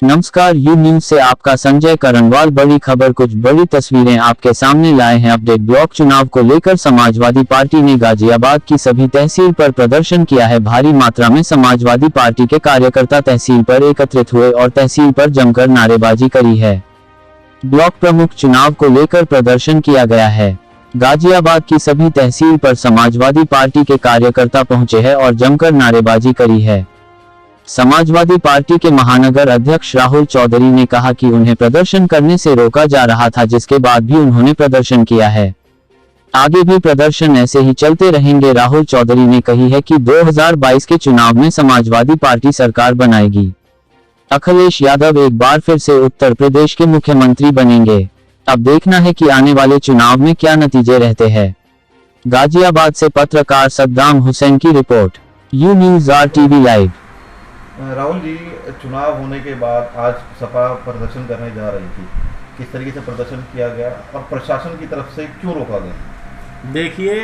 नमस्कार, you news से आपका संजय करनवाल। बड़ी खबर, कुछ बड़ी तस्वीरें आपके सामने लाए हैं। अपडेट। ब्लॉक चुनाव को लेकर समाजवादी पार्टी ने गाजियाबाद की सभी तहसील पर प्रदर्शन किया है। भारी मात्रा में समाजवादी पार्टी के कार्यकर्ता तहसील पर एकत्रित हुए और तहसील पर जमकर नारेबाजी करी है। ब्लॉक प्रमुख चुनाव को लेकर प्रदर्शन किया गया है। गाजियाबाद की सभी तहसील पर समाजवादी पार्टी के कार्यकर्ता पहुंचे हैं और जमकर नारेबाजी करी है। समाजवादी पार्टी के महानगर अध्यक्ष राहुल चौधरी ने कहा कि उन्हें प्रदर्शन करने से रोका जा रहा था, जिसके बाद भी उन्होंने प्रदर्शन किया है। आगे भी प्रदर्शन ऐसे ही चलते रहेंगे। राहुल चौधरी ने कही है कि 2022 के चुनाव में समाजवादी पार्टी सरकार बनाएगी। अखिलेश यादव एक बार फिर से उत्तर प्रदेश के मुख्यमंत्री बनेंगे। अब देखना है कि आने वाले चुनाव में क्या नतीजे रहते हैं। गाजियाबाद से पत्रकार सद्दाम हुसैन की रिपोर्ट, U news RTV live. Rahul ji, चुनाव होने के बाद आज सपा प्रदर्शन करने जा रही थी, किस तरीके से प्रदर्शन किया गया और प्रशासन की तरफ से क्यों रोका गया? देखिए,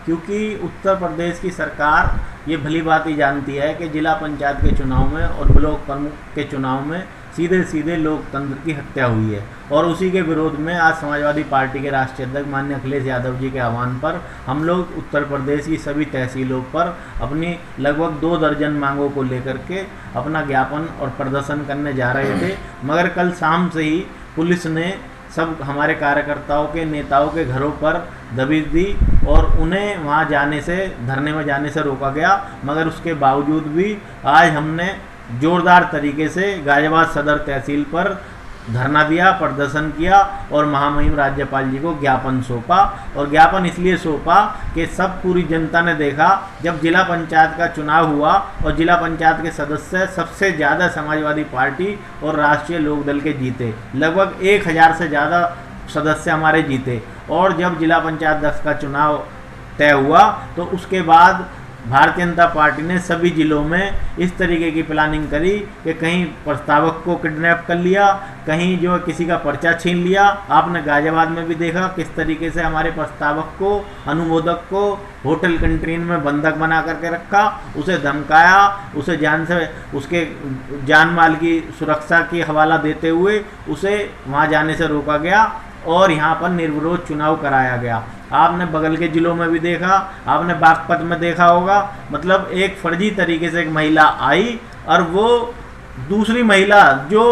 क्योंकि उत्तर प्रदेश की सरकार ये भली बात ही जानती है कि जिला पंचायत के चुनाव में और ब्लॉक प्रमुख के चुनाव में सीधे सीधे लोकतंत्र की हत्या हुई है, और उसी के विरोध में आज समाजवादी पार्टी के राष्ट्रीय अध्यक्ष माननीय अखिलेश यादव जी के आह्वान पर हम लोग उत्तर प्रदेश की सभी तहसीलों पर अपनी लगभग 2 दर्जन मांगों को लेकर के अपना ज्ञापन और प्रदर्शन करने जा रहे थे। मगर कल शाम से ही पुलिस ने सब हमारे कार्यकर्ताओं के, नेताओं के घरों पर दबिश दी और उन्हें वहां जाने से, धरने में जाने से रोका गया। मगर उसके बावजूद भी आज हमने जोरदार तरीके से गाजियाबाद सदर तहसील पर धरना दिया, प्रदर्शन किया और महामहिम राज्यपाल जी को ज्ञापन सौंपा। और ज्ञापन इसलिए सौंपा कि सब पूरी जनता ने देखा, जब जिला पंचायत का चुनाव हुआ और जिला पंचायत के सदस्य सबसे ज़्यादा समाजवादी पार्टी और राष्ट्रीय लोकदल के जीते, लगभग 1000 से ज़्यादा सदस्य हमारे जीते। और जब जिला पंचायत अध्यक्ष का चुनाव तय हुआ तो उसके बाद भारतीय जनता पार्टी ने सभी जिलों में इस तरीके की प्लानिंग करी कि कहीं प्रस्तावक को किडनैप कर लिया, कहीं जो किसी का पर्चा छीन लिया। आपने गाजियाबाद में भी देखा किस तरीके से हमारे प्रस्तावक को, अनुमोदक को होटल कैंटीन में बंधक बना करके रखा, उसे धमकाया, उसे जान से, उसके जान माल की सुरक्षा की हवाला देते हुए उसे वहाँ जाने से रोका गया और यहाँ पर निर्विरोध चुनाव कराया गया। आपने बगल के जिलों में भी देखा, आपने बागपत में देखा होगा, मतलब एक फर्जी तरीके से एक महिला आई और वो दूसरी महिला जो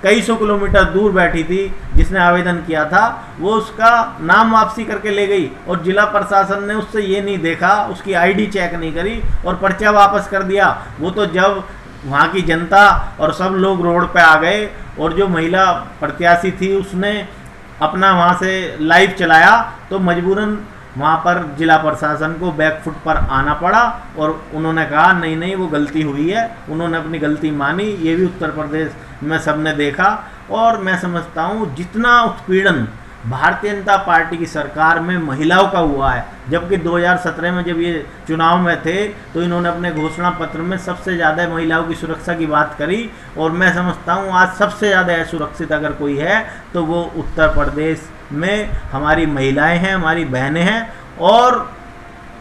कई सौ किलोमीटर दूर बैठी थी, जिसने आवेदन किया था, वो उसका नाम वापसी करके ले गई और जिला प्रशासन ने उससे ये नहीं देखा, उसकी ID चेक नहीं करी और पर्चा वापस कर दिया। वो तो जब वहाँ की जनता और सब लोग रोड पे आ गए और जो महिला प्रत्याशी थी उसने अपना वहाँ से लाइव चलाया तो मजबूरन वहाँ पर जिला प्रशासन को बैकफुट पर आना पड़ा और उन्होंने कहा नहीं नहीं वो गलती हुई है। उन्होंने अपनी गलती मानी। ये भी उत्तर प्रदेश में सबने देखा और मैं समझता हूँ जितना उत्पीड़न भारतीय जनता पार्टी की सरकार में महिलाओं का हुआ है, जबकि 2017 में जब ये चुनाव में थे तो इन्होंने अपने घोषणा पत्र में सबसे ज़्यादा महिलाओं की सुरक्षा की बात करी और मैं समझता हूँ आज सबसे ज़्यादा असुरक्षित अगर कोई है तो वो उत्तर प्रदेश में हमारी महिलाएं हैं, हमारी बहनें हैं। और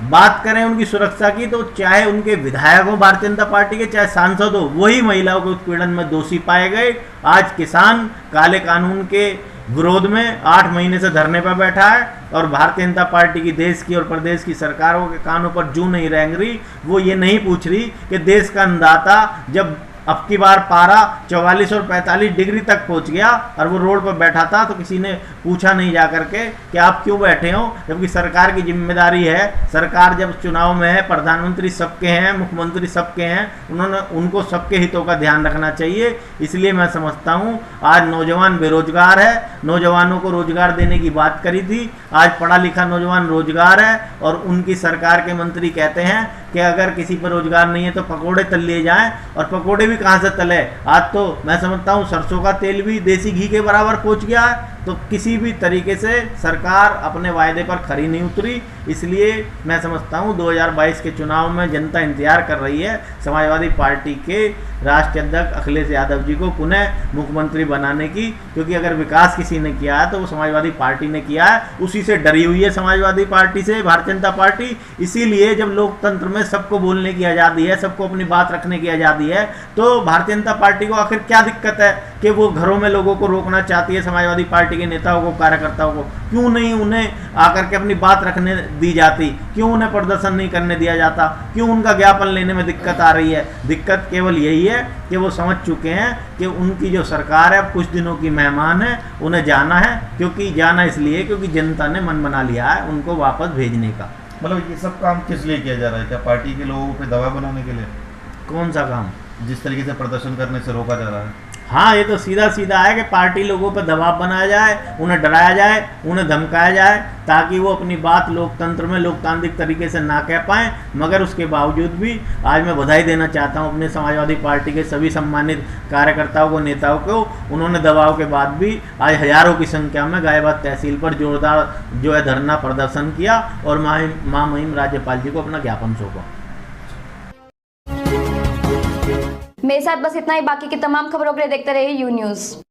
बात करें उनकी सुरक्षा की तो चाहे उनके विधायक हो भारतीय जनता पार्टी के, चाहे सांसद हो, वही महिलाओं के उत्पीड़न में दोषी पाए गए। आज किसान काले कानून के विरोध में 8 महीने से धरने पर बैठा है और भारतीय जनता पार्टी की देश की और प्रदेश की सरकारों के कानों पर जूं नहीं रेंग रही। वो ये नहीं पूछ रही कि देश का अन्नदाता जब अब की बार पारा 44 और 45 डिग्री तक पहुंच गया और वो रोड पर बैठा था तो किसी ने पूछा नहीं जा करके कि आप क्यों बैठे हो, जबकि सरकार की जिम्मेदारी है। सरकार जब चुनाव में है, प्रधानमंत्री सबके हैं, मुख्यमंत्री सबके हैं, उनको सबके हितों का ध्यान रखना चाहिए। इसलिए मैं समझता हूँ आज नौजवान बेरोजगार है, नौजवानों को रोजगार देने की बात करी थी, आज पढ़ा लिखा नौजवान रोजगार है और उनकी सरकार के मंत्री कहते हैं कि अगर किसी पर रोजगार नहीं है तो पकोड़े तल लिए जाएं। और पकोड़े भी कहाँ से तले? आज तो मैं समझता हूँ सरसों का तेल भी देसी घी के बराबर पहुँच गया है। तो किसी भी तरीके से सरकार अपने वायदे पर खरी नहीं उतरी। इसलिए मैं समझता हूँ 2022 के चुनाव में जनता इंतजार कर रही है समाजवादी पार्टी के राष्ट्रीय अध्यक्ष अखिलेश यादव जी को पुनः मुख्यमंत्री बनाने की, क्योंकि अगर विकास किसी ने किया है तो वो समाजवादी पार्टी ने किया है। उसी से डरी हुई है समाजवादी पार्टी से भारतीय जनता पार्टी। इसीलिए जब लोकतंत्र में सबको बोलने की आज़ादी है, सबको अपनी बात रखने की आज़ादी है, तो भारतीय जनता पार्टी को आखिर क्या दिक्कत है कि वो घरों में लोगों को रोकना चाहती है समाजवादी पार्टी के नेताओं को, कार्यकर्ताओं को? क्यों नहीं उन्हें आकर के अपनी बात रखने दी जाती? क्यों उन्हें प्रदर्शन नहीं करने दिया जाता? क्यों उनका ज्ञापन लेने में दिक्कत आ रही है? दिक्कत केवल यही है कि वो समझ चुके हैं कि उनकी जो सरकार है अब कुछ दिनों की मेहमान है, उन्हें जाना है। क्योंकि जाना इसलिए क्योंकि जनता ने मन बना लिया है उनको वापस भेजने का। मतलब ये सब काम किस लिए किया जा रहा है? क्या पार्टी के लोगों पे दबाव बनाने के लिए? कौन सा काम? जिस तरीके से प्रदर्शन करने से रोका जा रहा है। हाँ, ये तो सीधा सीधा है कि पार्टी लोगों पर दबाव बनाया जाए, उन्हें डराया जाए, उन्हें धमकाया जाए, ताकि वो अपनी बात लोकतंत्र में लोकतांत्रिक तरीके से ना कह पाएँ। मगर उसके बावजूद भी आज मैं बधाई देना चाहता हूँ अपने समाजवादी पार्टी के सभी सम्मानित कार्यकर्ताओं को, नेताओं को। उन्होंने दबाव के बाद भी आज हज़ारों की संख्या में गायबाद तहसील पर जोरदार जो है धरना प्रदर्शन किया और मां महिम राज्यपाल जी को अपना ज्ञापन सौंपा। मेरे साथ बस इतना ही। बाकी की तमाम खबरों के लिए देखते रहिए यू न्यूज़।